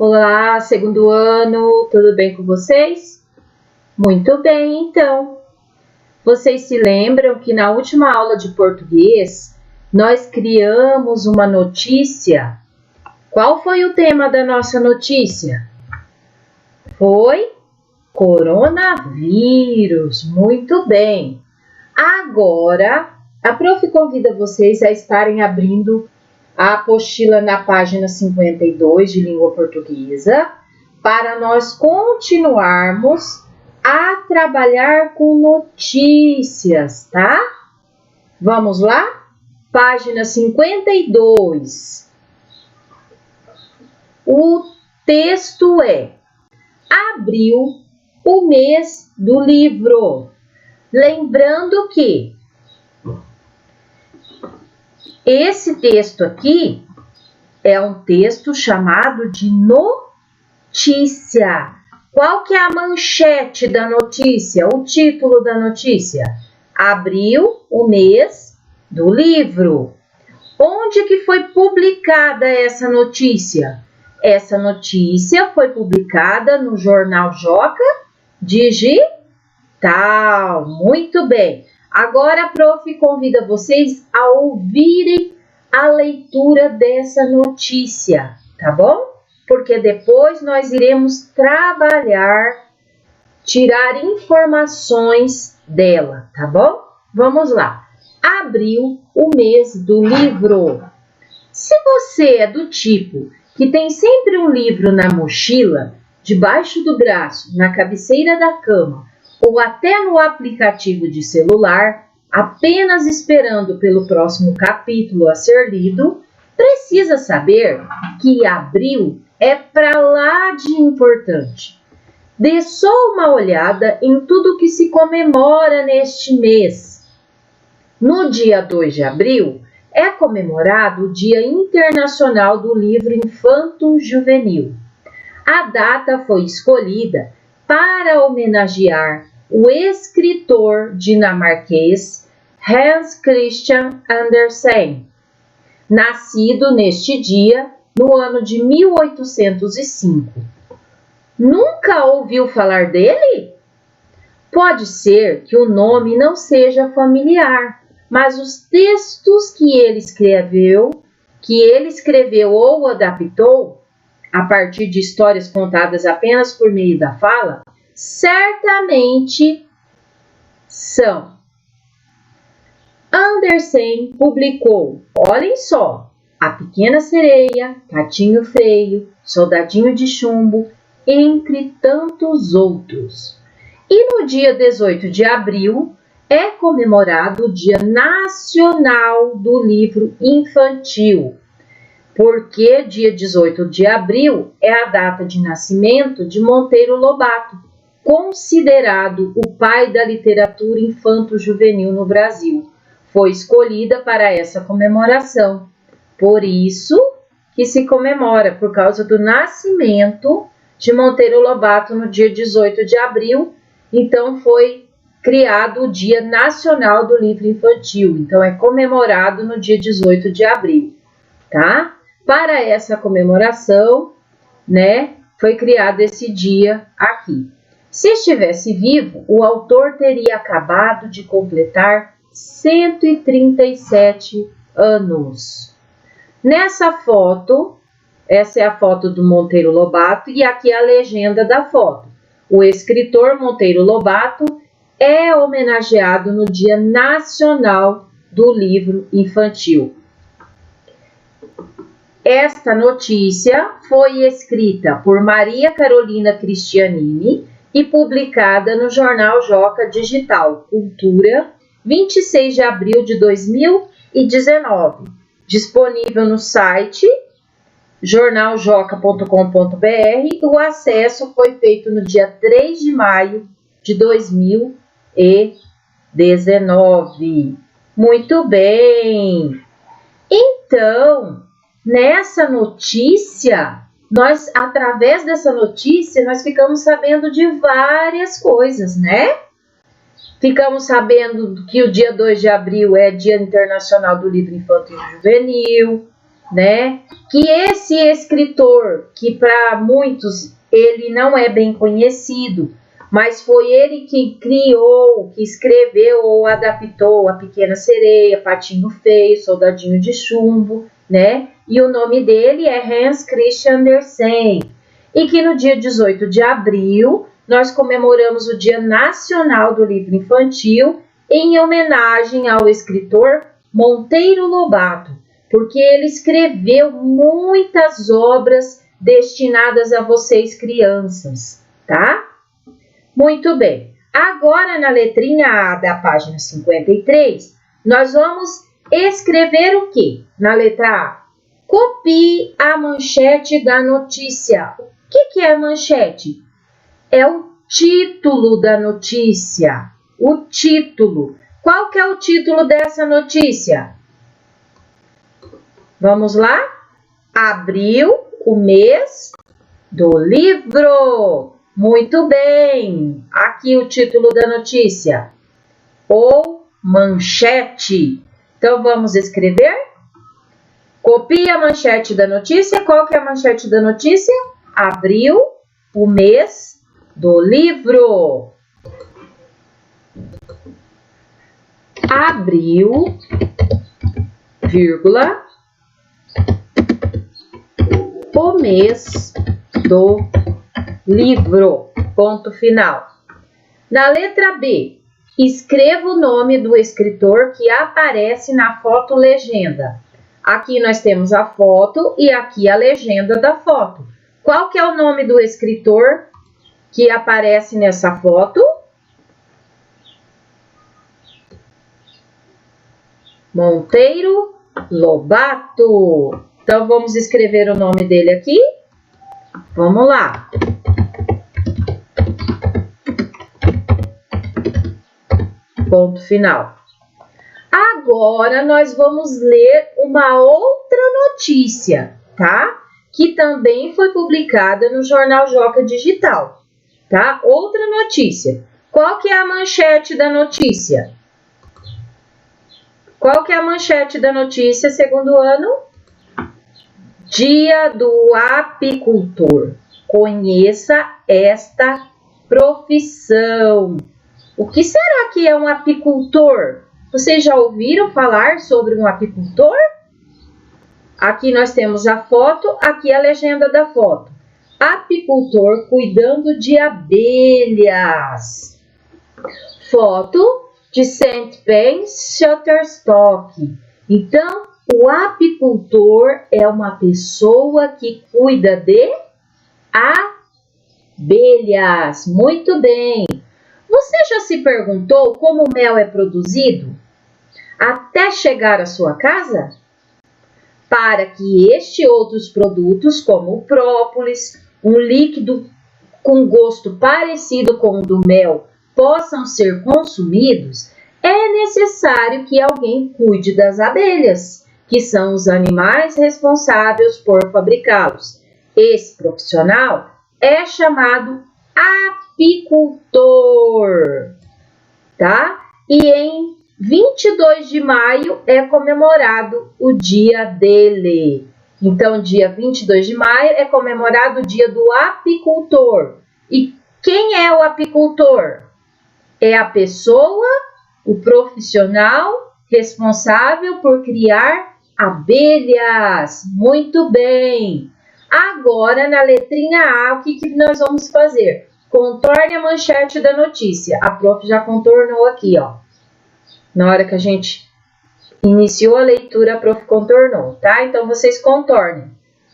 Olá, segundo ano, tudo bem com vocês? Muito bem, então. Vocês se lembram que na última aula de português nós criamos uma notícia? Qual foi o tema da nossa notícia? Foi coronavírus. Muito bem. Agora, a prof convida vocês a estarem abrindo a apostila na página 52 de língua portuguesa para nós continuarmos a trabalhar com notícias, tá? Vamos lá? Página 52. O texto é: abril, o mês do livro. Lembrando que esse texto aqui é um texto chamado de notícia. Qual que é a manchete da notícia? O título da notícia? Abril, o mês do livro. Onde que foi publicada essa notícia? Essa notícia foi publicada no Jornal Joca Digital. Muito bem. Agora a prof convida vocês a ouvirem a leitura dessa notícia, tá bom? Porque depois nós iremos trabalhar, tirar informações dela, tá bom? Vamos lá. Abril, o mês do livro. Se você é do tipo que tem sempre um livro na mochila, debaixo do braço, na cabeceira da cama, ou até no aplicativo de celular, apenas esperando pelo próximo capítulo a ser lido, precisa saber que abril é para lá de importante. Dê só uma olhada em tudo que se comemora neste mês. No dia 2 de abril, é comemorado o Dia Internacional do Livro Infanto-Juvenil. A data foi escolhida para homenagear o escritor dinamarquês Hans Christian Andersen, nascido neste dia no ano de 1805. Nunca ouviu falar dele? Pode ser que o nome não seja familiar, mas os textos que ele escreveu ou adaptou, a partir de histórias contadas apenas por meio da fala, certamente são. Andersen publicou, olhem só, A Pequena Sereia, Patinho Feio, Soldadinho de Chumbo, entre tantos outros. E no dia 18 de abril é comemorado o Dia Nacional do Livro Infantil, porque dia 18 de abril é a data de nascimento de Monteiro Lobato, considerado o pai da literatura infanto-juvenil no Brasil. Foi escolhida para essa comemoração. Por isso que se comemora, por causa do nascimento de Monteiro Lobato no dia 18 de abril. Então foi criado o Dia Nacional do Livro Infantil. Então é comemorado no dia 18 de abril, tá? Para essa comemoração, foi criado esse dia aqui. Se estivesse vivo, o autor teria acabado de completar 137 anos. Nessa foto, essa é a foto do Monteiro Lobato e aqui a legenda da foto. O escritor Monteiro Lobato é homenageado no Dia Nacional do Livro Infantil. Esta notícia foi escrita por Maria Carolina Cristianini e publicada no Jornal Joca Digital Cultura, 26 de abril de 2019. Disponível no site jornaljoca.com.br. O acesso foi feito no dia 3 de maio de 2019. Muito bem! Então, nessa notícia, através dessa notícia, nós ficamos sabendo de várias coisas, né? Ficamos sabendo que o dia 2 de abril é Dia Internacional do Livro Infanto e Juvenil. né? Que esse escritor, que para muitos ele não é bem conhecido, mas foi ele que criou, que escreveu ou adaptou A Pequena Sereia, Patinho Feio, Soldadinho de Chumbo, né? E o nome dele é Hans Christian Andersen. E que no dia 18 de abril nós comemoramos o Dia Nacional do Livro Infantil em homenagem ao escritor Monteiro Lobato, porque ele escreveu muitas obras destinadas a vocês crianças, tá? Muito bem. Agora na letrinha A da página 53, nós vamos escrever o quê? Na letra A, copie a manchete da notícia. O que é a manchete? É o título da notícia. O título. Qual que é o título dessa notícia? Vamos lá? Abril, o mês do livro. Muito bem. Aqui o título da notícia. Ou manchete. Então vamos escrever? Copie a manchete da notícia. Qual que é a manchete da notícia? Abril, o mês do livro. Abril, vírgula, o mês do livro. Ponto final. Na letra B, escreva o nome do escritor que aparece na foto legenda. Aqui nós temos a foto e aqui a legenda da foto. Qual que é o nome do escritor que aparece nessa foto? Monteiro Lobato. Então, vamos escrever o nome dele aqui? Vamos lá. Ponto final. Agora, nós vamos ler uma outra notícia, tá? Que também foi publicada no Jornal Joca Digital, tá? Outra notícia. Qual que é a manchete da notícia? Qual que é a manchete da notícia, segundo ano? Dia do apicultor. Conheça esta profissão. O que será que é um apicultor? Vocês já ouviram falar sobre um apicultor? Aqui nós temos a foto, aqui a legenda da foto. Apicultor cuidando de abelhas. Foto de St. Pens, Shutterstock. Então, o apicultor é uma pessoa que cuida de abelhas. Muito bem. Você já se perguntou como o mel é produzido até chegar à sua casa? Para que este e outros produtos, como o própolis, um líquido com gosto parecido com o do mel, possam ser consumidos, é necessário que alguém cuide das abelhas, que são os animais responsáveis por fabricá-los. Esse profissional é chamado apicultor, tá? E em 22 de maio é comemorado o dia dele. Então, dia 22 de maio é comemorado o dia do apicultor. E quem é o apicultor? É a pessoa, o profissional responsável por criar abelhas. Muito bem. Agora, na letrinha A, o que nós vamos fazer? Contorne a manchete da notícia. A prof já contornou aqui, ó. Na hora que a gente iniciou a leitura, a prof contornou, tá? Então, vocês contornem.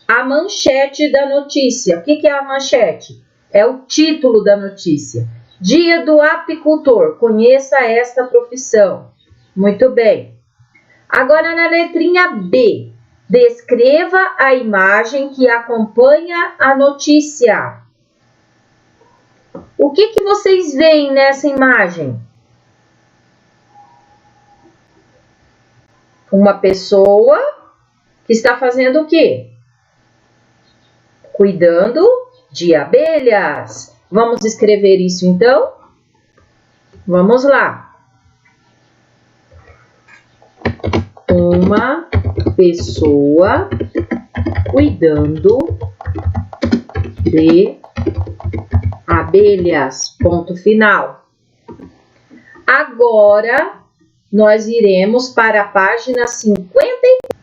A manchete da notícia. O que é a manchete? É o título da notícia. Dia do apicultor. Conheça esta profissão. Muito bem. Agora, na letrinha B. Descreva a imagem que acompanha a notícia. O que vocês veem nessa imagem? Uma pessoa que está fazendo o quê? Cuidando de abelhas. Vamos escrever isso então? Vamos lá. Uma pessoa cuidando de abelhas. Ponto final. Agora, nós iremos para a página 54.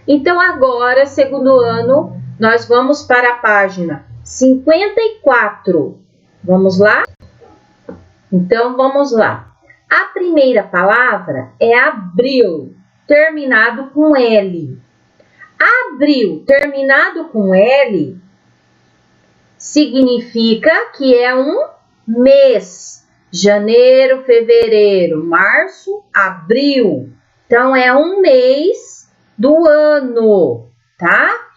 Então, agora, segundo ano, nós vamos para a página 54. Vamos lá? Então, vamos lá. A primeira palavra é abril, terminado com L. Abril, terminado com L, significa que é um mês. Janeiro, fevereiro, março, abril. Então, é um mês do ano, tá?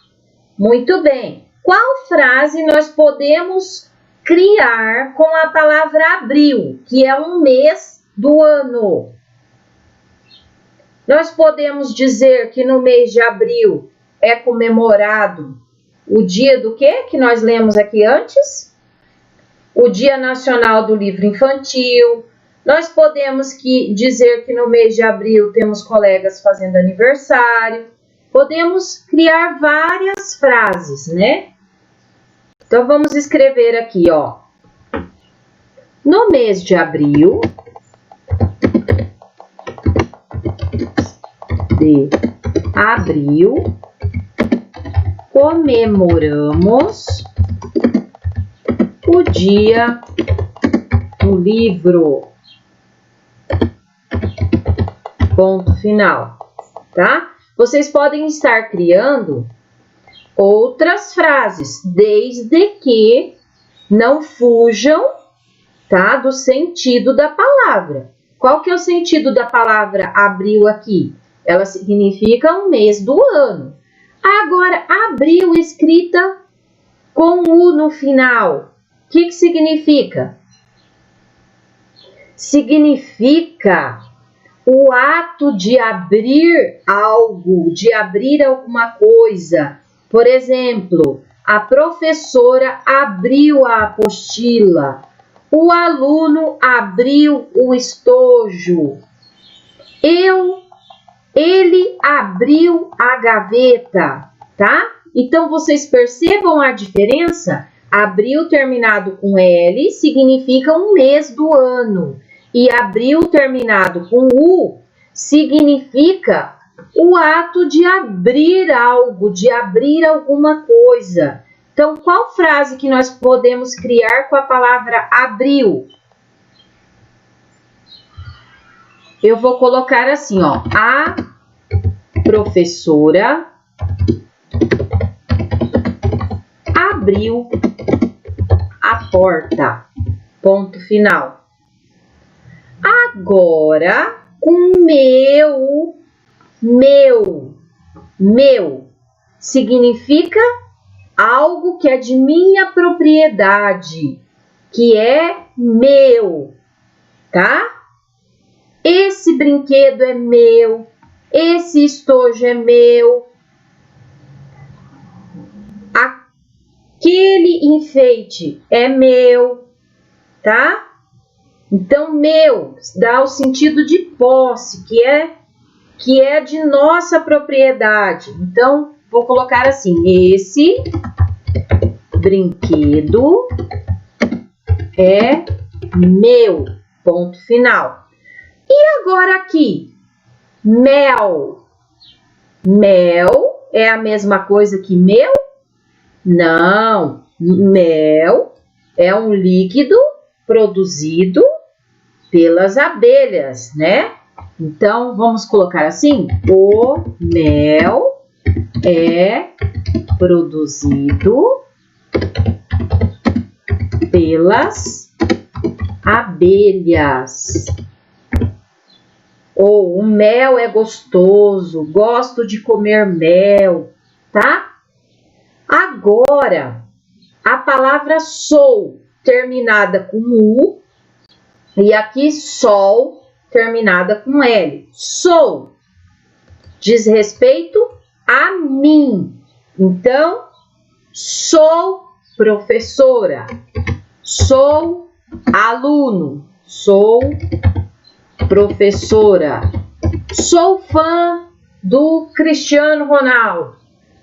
Muito bem. Qual frase nós podemos criar com a palavra abril, que é um mês do ano? Nós podemos dizer que no mês de abril é comemorado o dia do quê? Que nós lemos aqui antes? O Dia Nacional do Livro Infantil. Nós podemos dizer que no mês de abril temos colegas fazendo aniversário. Podemos criar várias frases, né? Então, vamos escrever aqui, ó. No mês de abril, comemoramos o Dia do Livro. Ponto final, tá? Vocês podem estar criando outras frases, desde que não fujam, tá, do sentido da palavra. Qual que é o sentido da palavra abril aqui? Ela significa um mês do ano. Agora, abril escrita com U no final. O que significa? Significa o ato de abrir algo, de abrir alguma coisa. Por exemplo, a professora abriu a apostila, o aluno abriu o estojo, ele abriu a gaveta, tá? Então, vocês percebam a diferença? Abril terminado com L significa um mês do ano. E abril terminado com U significa o ato de abrir algo, de abrir alguma coisa. Então, qual frase que nós podemos criar com a palavra abril? Eu vou colocar assim, ó. A professora abriu a porta. Ponto final. Agora, com meu significa algo que é de minha propriedade, que é meu, tá? Esse brinquedo é meu, esse estojo é meu, aquele enfeite é meu, tá? Então, meu dá o sentido de posse, que é de nossa propriedade. Então, vou colocar assim, esse brinquedo é meu, ponto final. E agora aqui, mel. Mel é a mesma coisa que meu? Não, mel é um líquido produzido pelas abelhas, né? Então, vamos colocar assim, o mel é produzido pelas abelhas. Ou o mel é gostoso, gosto de comer mel, tá? Agora, a palavra sou, terminada com U, e aqui sol, terminada com L. Sou, diz respeito a mim. Então, sou professora, sou aluno, sou professora, sou fã do Cristiano Ronaldo.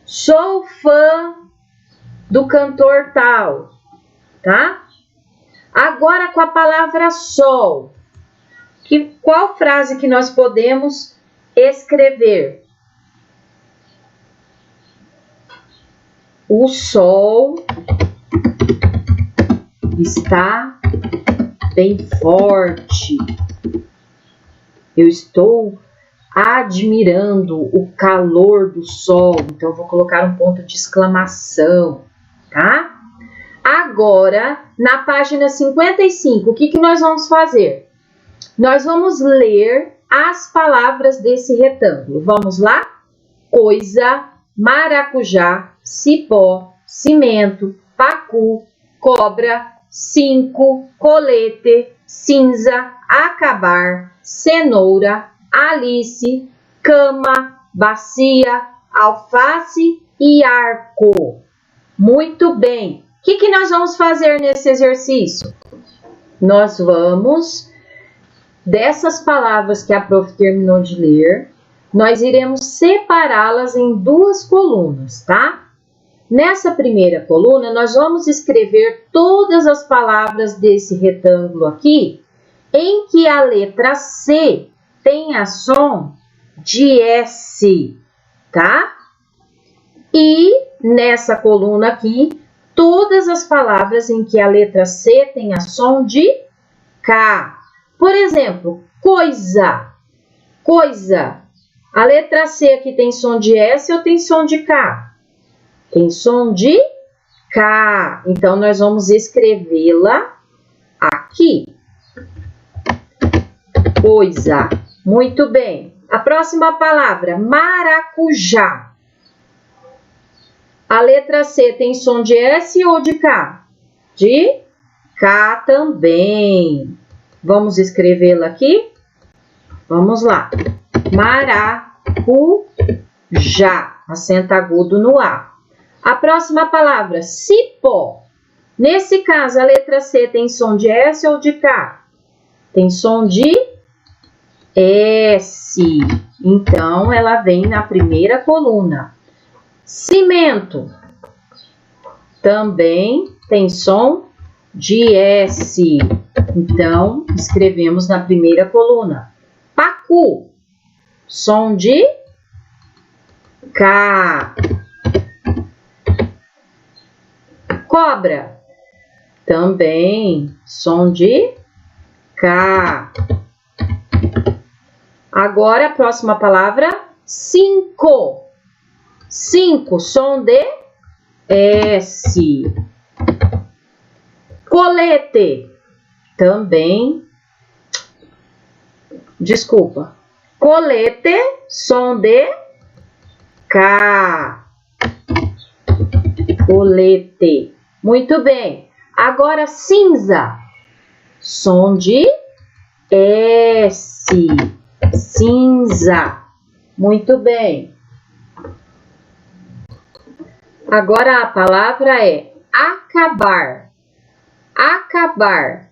Sou fã do cantor tal, tá? Agora com a palavra sol. Qual frase que nós podemos escrever? O sol está bem forte. Eu estou admirando o calor do sol. Então, eu vou colocar um ponto de exclamação, tá? Agora, na página 55, o que nós vamos fazer? Nós vamos ler as palavras desse retângulo. Vamos lá? Coisa, maracujá, cipó, cimento, pacu, cobra, 5, colete, cinza, acabar, cenoura, Alice, cama, bacia, alface e arco. Muito bem. O que nós vamos fazer nesse exercício? Nós vamos, dessas palavras que a prof terminou de ler, nós iremos separá-las em duas colunas, tá? Nessa primeira coluna, nós vamos escrever todas as palavras desse retângulo aqui, em que a letra C tenha som de S, tá? E nessa coluna aqui, todas as palavras em que a letra C tenha som de K. Por exemplo, coisa, coisa. A letra C aqui tem som de S ou tem som de K? Tem som de K. Então, nós vamos escrevê-la aqui. Coisa. Muito bem. A próxima palavra, maracujá. A letra C tem som de S ou de K? De K também. Vamos escrevê-la aqui? Vamos lá. Maracujá. Acento agudo no A. A próxima palavra, cipó. Nesse caso, a letra C tem som de S ou de K? Tem som de S. Então, ela vem na primeira coluna. Cimento. Também tem som de S. Então, escrevemos na primeira coluna. Pacu. Som de K. Cobra. Também som de K. Agora, a próxima palavra, 5. 5, som de S. Colete. Também. Desculpa. Colete, som de K. Colete. Muito bem. Agora, cinza. Som de S. Cinza. Muito bem. Agora a palavra é acabar. Acabar.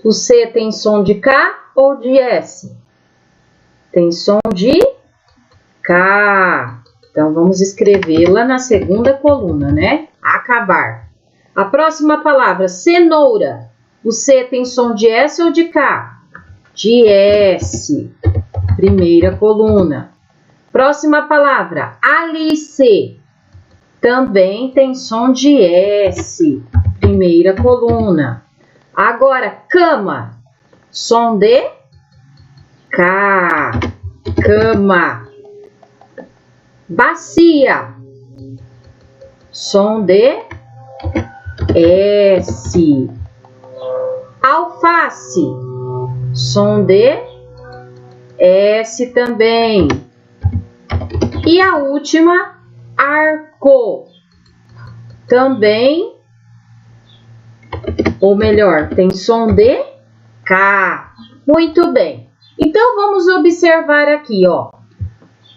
O C tem som de K ou de S? Tem som de K. Então, vamos escrevê-la na segunda coluna, né? Acabar. A próxima palavra, cenoura. O C tem som de S ou de K? De S. Primeira coluna. Próxima palavra, Alice. Também tem som de S. Primeira coluna. Agora, cama. Som de K. Cama. Bacia. Som de S. Alface. Som de S também. E a última, arco. Também, ou melhor, tem som de K. Muito bem. Então, vamos observar aqui, ó.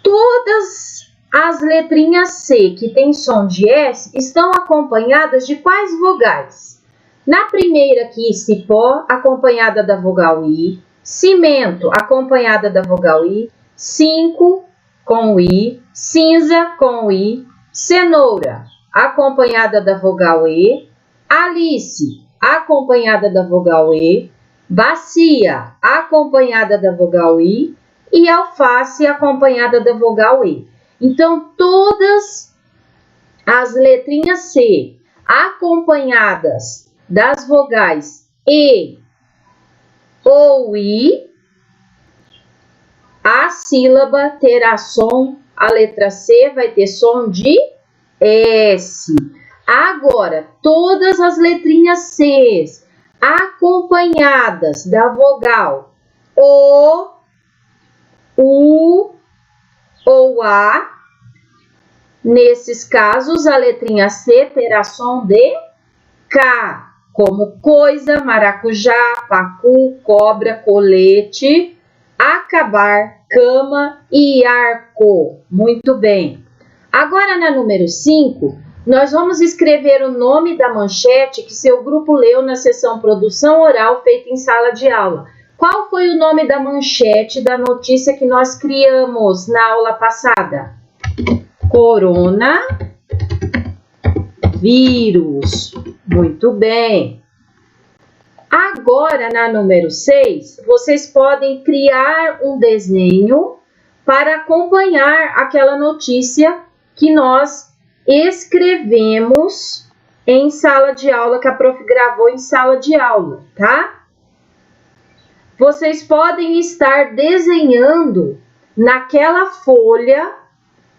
Todas as letrinhas C que tem som de S estão acompanhadas de quais vogais? Na primeira aqui, cipó, acompanhada da vogal I. Cimento, acompanhada da vogal I. 5, com o I, cinza com o I, cenoura, acompanhada da vogal E, Alice, acompanhada da vogal E, bacia, acompanhada da vogal I, e alface, acompanhada da vogal E. Então, todas as letrinhas C, acompanhadas das vogais E ou I, a sílaba terá som, a letra C vai ter som de S. Agora, todas as letrinhas C acompanhadas da vogal O, U ou A, nesses casos, a letrinha C terá som de K, como coisa, maracujá, pacu, cobra, colete, acabar, cama e arco. Muito bem. Agora, na número 5, nós vamos escrever o nome da manchete que seu grupo leu na sessão Produção Oral feita em sala de aula. Qual foi o nome da manchete da notícia que nós criamos na aula passada? Coronavírus. Muito bem. Agora, na número 6, vocês podem criar um desenho para acompanhar aquela notícia que nós escrevemos em sala de aula, que a prof gravou em sala de aula, tá? Vocês podem estar desenhando naquela folha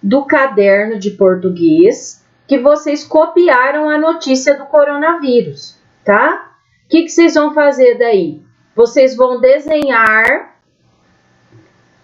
do caderno de português que vocês copiaram a notícia do coronavírus, tá? O que vocês vão fazer daí? Vocês vão desenhar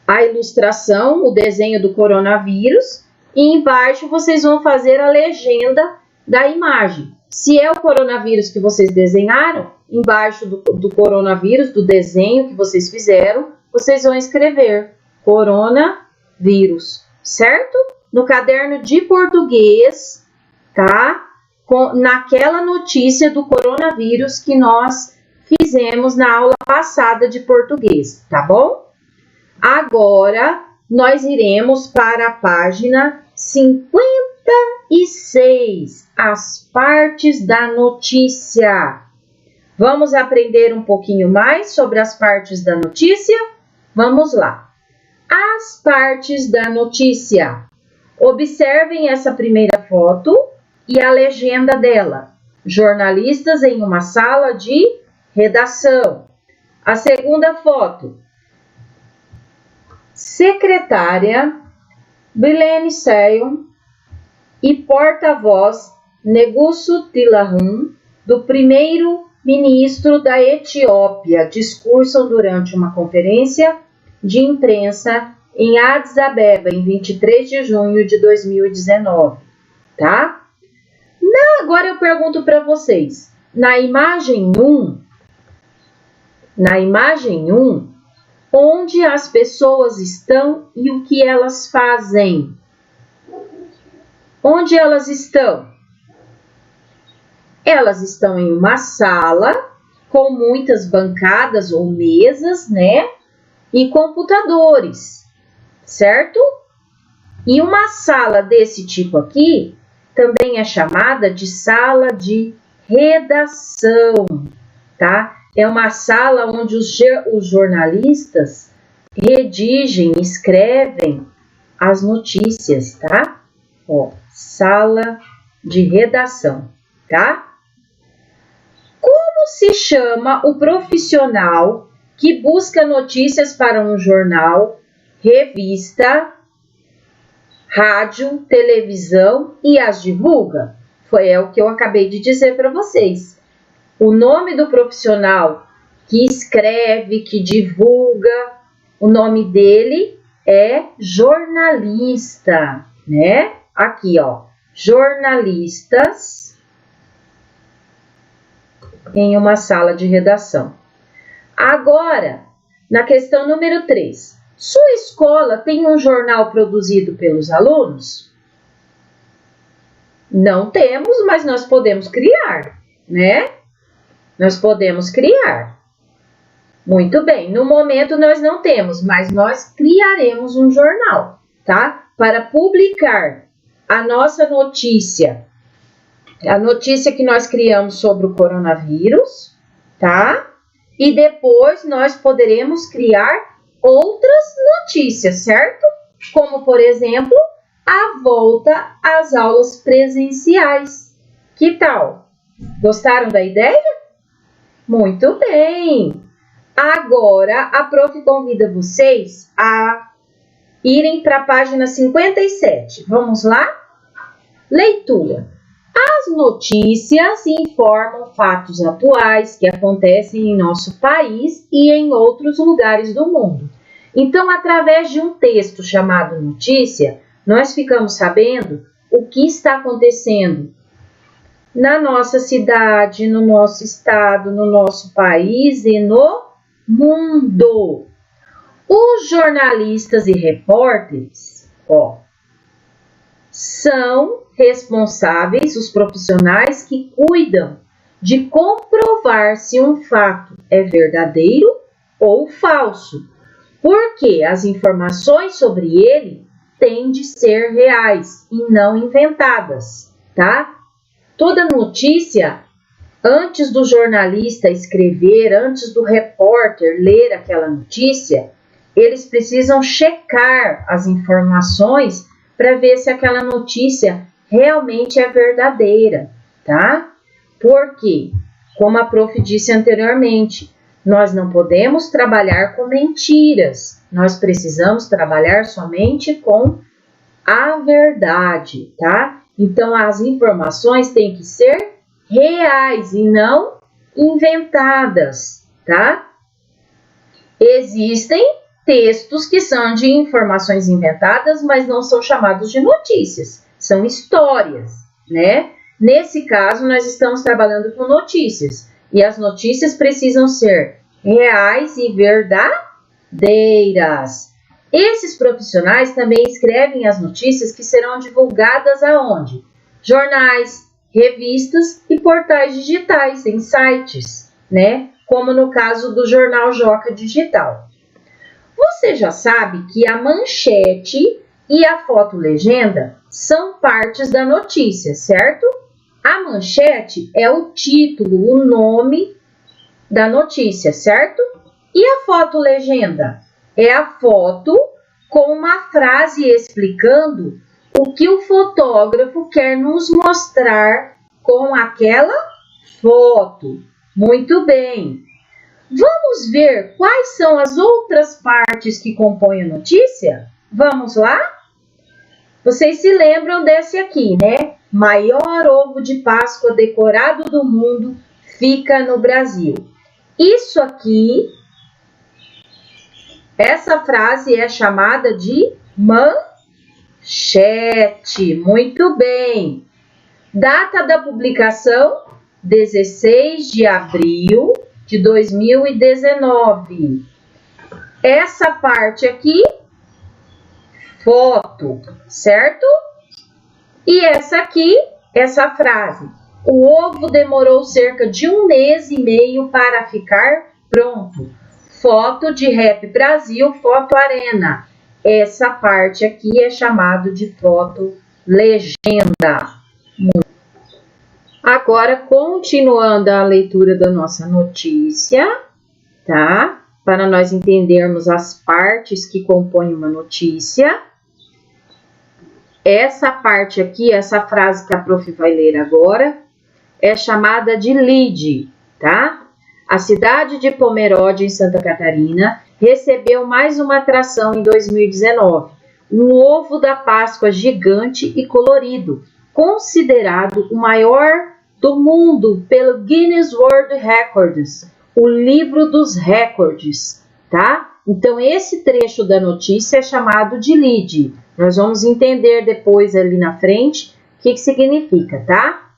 a ilustração, o desenho do coronavírus, e embaixo vocês vão fazer a legenda da imagem. Se é o coronavírus que vocês desenharam, embaixo do coronavírus, do desenho que vocês fizeram, vocês vão escrever coronavírus, certo? No caderno de português, tá? Naquela notícia do coronavírus que nós fizemos na aula passada de português, tá bom? Agora, nós iremos para a página 56, as partes da notícia. Vamos aprender um pouquinho mais sobre as partes da notícia? Vamos lá. As partes da notícia. Observem essa primeira foto e a legenda dela. Jornalistas em uma sala de redação. A segunda foto. Secretária Bilene Seyon e porta-voz Negusu Tilahun, do primeiro-ministro da Etiópia, discursam durante uma conferência de imprensa em Addis Abeba, em 23 de junho de 2019, tá? Agora eu pergunto para vocês, na imagem 1, onde as pessoas estão e o que elas fazem? Onde elas estão? Elas estão em uma sala com muitas bancadas ou mesas, né? E computadores, certo? E uma sala desse tipo aqui também é chamada de sala de redação, tá? É uma sala onde os jornalistas redigem, escrevem as notícias, tá? Ó, sala de redação, tá? Como se chama o profissional que busca notícias para um jornal, revista, rádio, televisão e as divulga? Foi o que eu acabei de dizer para vocês. O nome do profissional que escreve, que divulga, o nome dele é jornalista, né? Aqui, ó, jornalistas em uma sala de redação. Agora, na questão número 3. Sua escola tem um jornal produzido pelos alunos? Não temos, mas nós podemos criar, né? Nós podemos criar. Muito bem, no momento nós não temos, mas nós criaremos um jornal, tá? Para publicar a nossa notícia, a notícia que nós criamos sobre o coronavírus, tá? E depois nós poderemos criar outras notícias, certo? Como, por exemplo, a volta às aulas presenciais. Que tal? Gostaram da ideia? Muito bem! Agora, a prof convida vocês a irem para a página 57. Vamos lá? Leitura. As notícias informam fatos atuais que acontecem em nosso país e em outros lugares do mundo. Então, através de um texto chamado notícia, nós ficamos sabendo o que está acontecendo na nossa cidade, no nosso estado, no nosso país e no mundo. Os jornalistas e repórteres, são responsáveis, os profissionais que cuidam de comprovar se um fato é verdadeiro ou falso, porque as informações sobre ele têm de ser reais e não inventadas, tá? Toda notícia, antes do jornalista escrever, antes do repórter ler aquela notícia, eles precisam checar as informações para ver se aquela notícia realmente é verdadeira, tá? Porque, como a prof disse anteriormente, nós não podemos trabalhar com mentiras, nós precisamos trabalhar somente com a verdade, tá? Então, as informações têm que ser reais e não inventadas, tá? Existem textos que são de informações inventadas, mas não são chamados de notícias, são histórias, né? Nesse caso, nós estamos trabalhando com notícias, e as notícias precisam ser reais e verdadeiras. Esses profissionais também escrevem as notícias que serão divulgadas aonde? Jornais, revistas e portais digitais, em sites, né? Como no caso do jornal Joca Digital. Você já sabe que a manchete e a fotolegenda são partes da notícia, certo? A manchete é o título, o nome da notícia, certo? E a fotolegenda é a foto com uma frase explicando o que o fotógrafo quer nos mostrar com aquela foto. Muito bem. Vamos ver quais são as outras partes que compõem a notícia? Vamos lá? Vocês se lembram desse aqui, né? Maior ovo de Páscoa decorado do mundo fica no Brasil. Isso aqui, essa frase é chamada de manchete. Muito bem. Data da publicação, 16 de abril de 2019. Essa parte aqui, foto, certo? E essa aqui, essa frase. O ovo demorou cerca de 1 mês e meio para ficar pronto. Foto de Rap Brasil, Foto Arena. Essa parte aqui é chamado de foto legenda. Agora, continuando a leitura da nossa notícia, tá? Para nós entendermos as partes que compõem uma notícia. Essa parte aqui, essa frase que a prof vai ler agora, é chamada de lead, tá? A cidade de Pomerode, em Santa Catarina, recebeu mais uma atração em 2019. Um ovo da Páscoa gigante e colorido, considerado o maior do mundo pelo Guinness World Records, o livro dos recordes, tá? Então, esse trecho da notícia é chamado de lead. Nós vamos entender depois ali na frente o que significa, tá?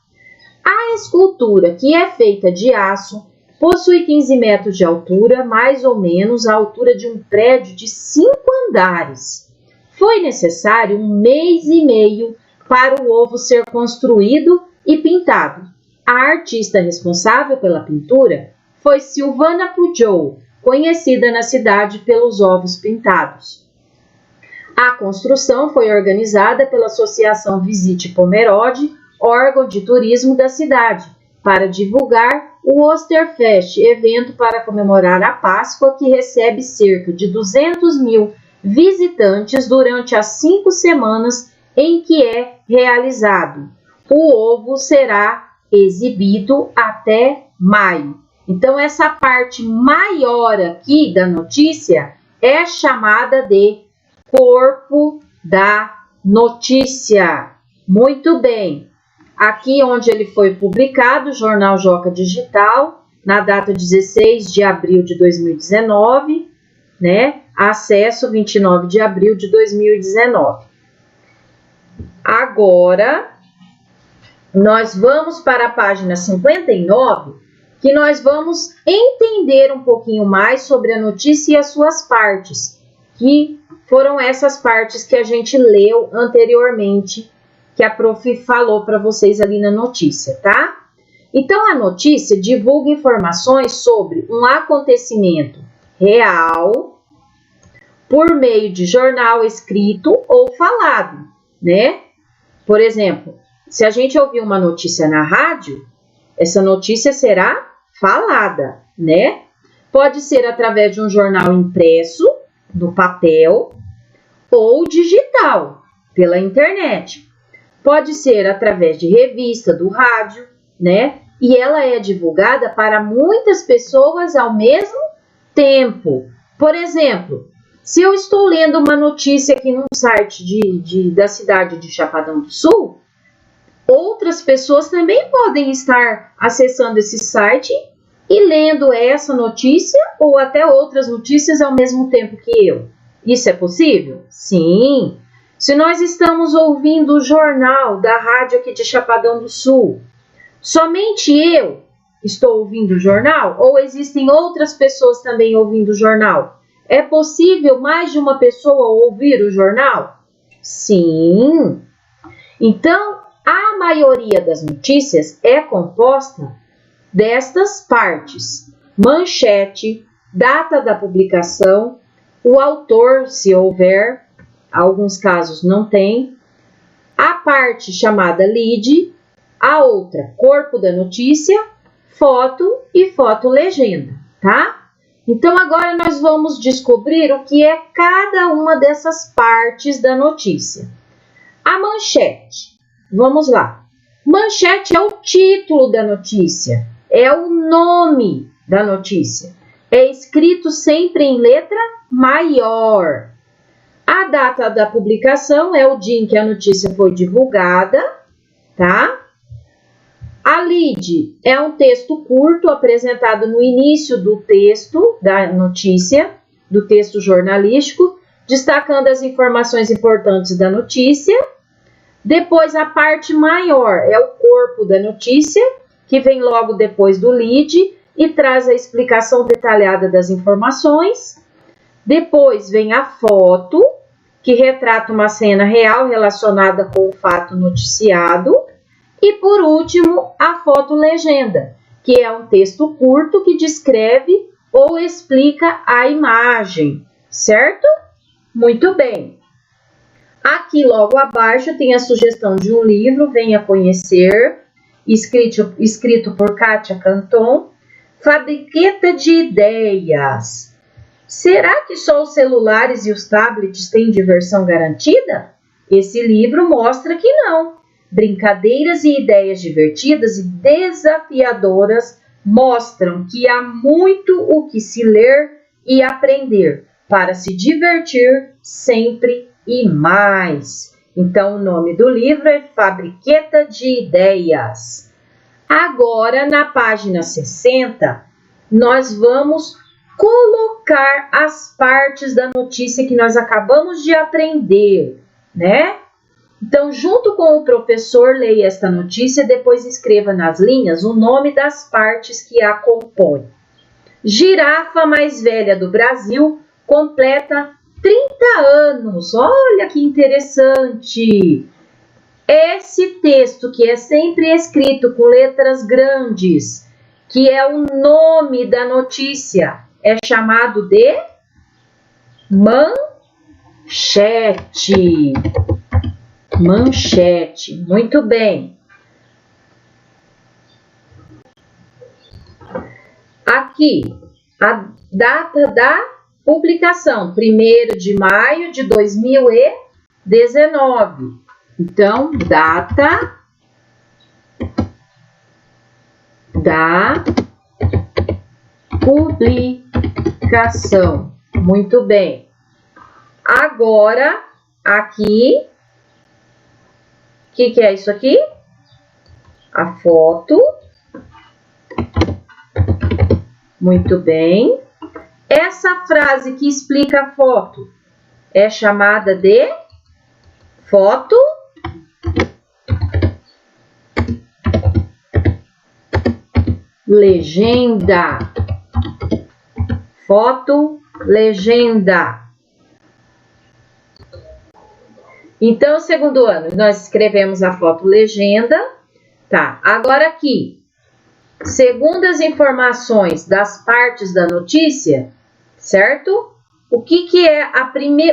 A escultura, que é feita de aço, possui 15 metros de altura, mais ou menos a altura de um prédio de 5 andares. Foi necessário 1 mês e meio para o ovo ser construído e pintado. A artista responsável pela pintura foi Silvana Pujol, conhecida na cidade pelos ovos pintados. A construção foi organizada pela Associação Visite Pomerode, órgão de turismo da cidade, para divulgar o Osterfest, evento para comemorar a Páscoa que recebe cerca de 200 mil visitantes durante as 5 semanas em que é realizado. O ovo será exibido até maio. Então, essa parte maior aqui da notícia é chamada de corpo da notícia. Muito bem. Aqui onde ele foi publicado, Jornal Joca Digital, na data 16 de abril de 2019, né? Acesso 29 de abril de 2019. Agora, nós vamos para a página 59, que nós vamos entender um pouquinho mais sobre a notícia e as suas partes, que foram essas partes que a gente leu anteriormente, que a prof falou para vocês ali na notícia, tá? Então, a notícia divulga informações sobre um acontecimento real por meio de jornal escrito ou falado, né? Por exemplo, se a gente ouvir uma notícia na rádio, essa notícia será falada, né? Pode ser através de um jornal impresso, no papel, ou digital, pela internet. Pode ser através de revista, do rádio, né? E ela é divulgada para muitas pessoas ao mesmo tempo. Por exemplo, se eu estou lendo uma notícia aqui num site da cidade de Chapadão do Sul, outras pessoas também podem estar acessando esse site e lendo essa notícia ou até outras notícias ao mesmo tempo que eu. Isso é possível? Sim. Se nós estamos ouvindo o jornal da rádio aqui de Chapadão do Sul, somente eu estou ouvindo o jornal ou existem outras pessoas também ouvindo o jornal? É possível mais de uma pessoa ouvir o jornal? Sim. Então, a maioria das notícias é composta destas partes: manchete, data da publicação, o autor, se houver, alguns casos não tem, a parte chamada lead, a outra, corpo da notícia, foto e foto-legenda, tá? Então, agora nós vamos descobrir o que é cada uma dessas partes da notícia. A manchete. Vamos lá. Manchete é o título da notícia, é o nome da notícia. É escrito sempre em letra maior. A data da publicação é o dia em que a notícia foi divulgada, tá? A lead é um texto curto apresentado no início do texto da notícia, do texto jornalístico, destacando as informações importantes da notícia. Depois, a parte maior é o corpo da notícia, que vem logo depois do lead e traz a explicação detalhada das informações. Depois vem a foto, que retrata uma cena real relacionada com o fato noticiado. E, por último, a foto-legenda, que é um texto curto que descreve ou explica a imagem, certo? Muito bem. Aqui, logo abaixo, tem a sugestão de um livro, Venha Conhecer, escrito por Kátia Canton, Fabriqueta de Ideias. Será que só os celulares e os tablets têm diversão garantida? Esse livro mostra que não. Brincadeiras e ideias divertidas e desafiadoras mostram que há muito o que se ler e aprender para se divertir sempre e mais. Então, o nome do livro é Fabriqueta de Ideias. Agora, na página 60, nós vamos colocar as partes da notícia que nós acabamos de aprender, né? Então, junto com o professor, leia esta notícia e depois escreva nas linhas o nome das partes que a compõem. Girafa mais velha do Brasil completa 30 anos. Olha que interessante! Esse texto, que é sempre escrito com letras grandes, que é o nome da notícia, é chamado de manchete. Manchete. Muito bem. Aqui, a data da publicação, 1º de maio de 2019. Então, data da publicação. Muito bem. Agora, aqui, o que é isso aqui? A foto. Muito bem. Essa frase que explica a foto é chamada de foto legenda. Foto legenda. Então, segundo ano, nós escrevemos a foto legenda. Tá, agora aqui. Segundo as informações das partes da notícia, certo? O que é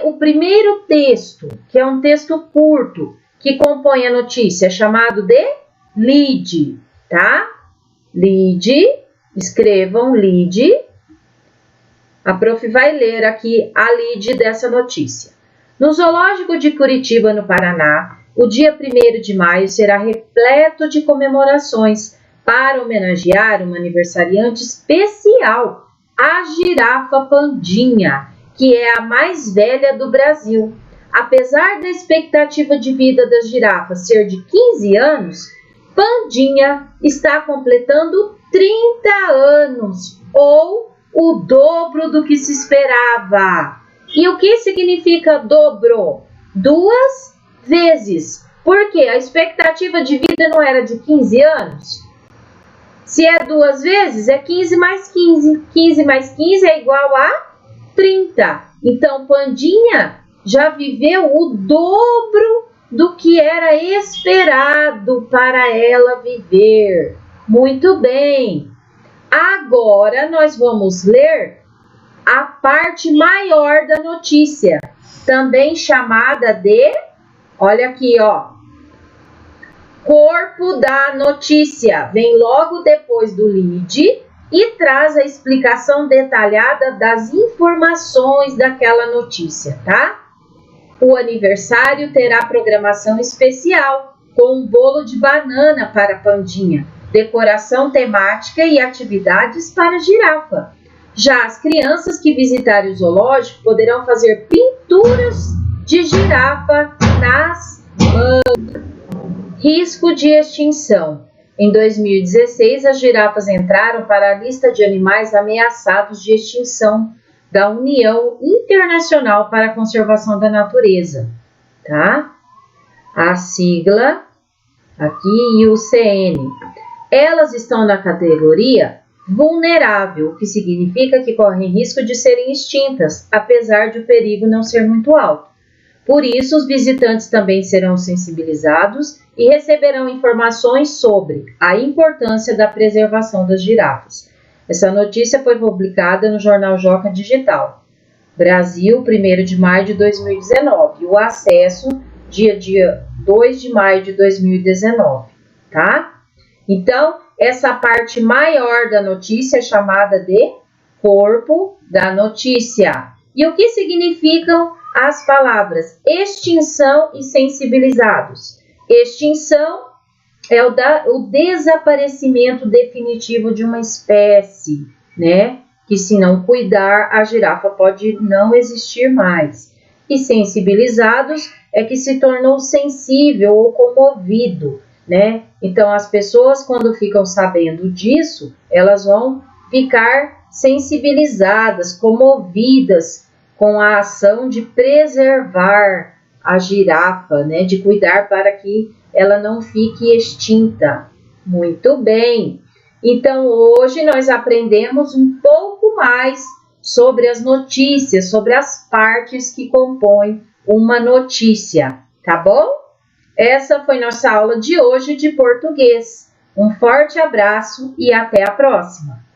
o primeiro texto, que é um texto curto, que compõe a notícia, é chamado de lead, tá? Lead, escrevam lead. A prof vai ler aqui a lead dessa notícia. No Zoológico de Curitiba, no Paraná, o dia 1º de maio será repleto de comemorações para homenagear uma aniversariante especial, a girafa Pandinha, que é a mais velha do Brasil. Apesar da expectativa de vida das girafas ser de 15 anos, Pandinha está completando 30 anos, ou o dobro do que se esperava. E o que significa dobro? 2 vezes. Porque a expectativa de vida não era de 15 anos? Se é 2 vezes, é 15 mais 15. 15 mais 15 é igual a 30. Então, Pandinha já viveu o dobro do que era esperado para ela viver. Muito bem. Agora, nós vamos ler a parte maior da notícia, também chamada de, olha aqui, ó. Corpo da notícia, vem logo depois do lead e traz a explicação detalhada das informações daquela notícia, tá? O aniversário terá programação especial, com um bolo de banana para Pandinha, decoração temática e atividades para girafa. Já as crianças que visitarem o zoológico poderão fazer pinturas de girafa nas mãos. Risco de extinção. Em 2016, as girafas entraram para a lista de animais ameaçados de extinção da União Internacional para a Conservação da Natureza, tá? A sigla aqui, IUCN. Elas estão na categoria vulnerável, o que significa que correm risco de serem extintas, apesar de o perigo não ser muito alto. Por isso, os visitantes também serão sensibilizados e receberão informações sobre a importância da preservação das girafas. Essa notícia foi publicada no Jornal Joca Digital. Brasil, 1º de maio de 2019. O acesso, dia 2 de maio de 2019, tá? Então, essa parte maior da notícia é chamada de corpo da notícia. E o que significam as palavras extinção e sensibilizados? Extinção é o desaparecimento definitivo de uma espécie, né? Que se não cuidar, a girafa pode não existir mais. E sensibilizados é que se tornou sensível ou comovido, né? Então, as pessoas, quando ficam sabendo disso, elas vão ficar sensibilizadas, comovidas com a ação de preservar a girafa, né? De cuidar para que ela não fique extinta. Muito bem! Então, hoje nós aprendemos um pouco mais sobre as notícias, sobre as partes que compõem uma notícia, tá bom? Essa foi nossa aula de hoje de português. Um forte abraço e até a próxima!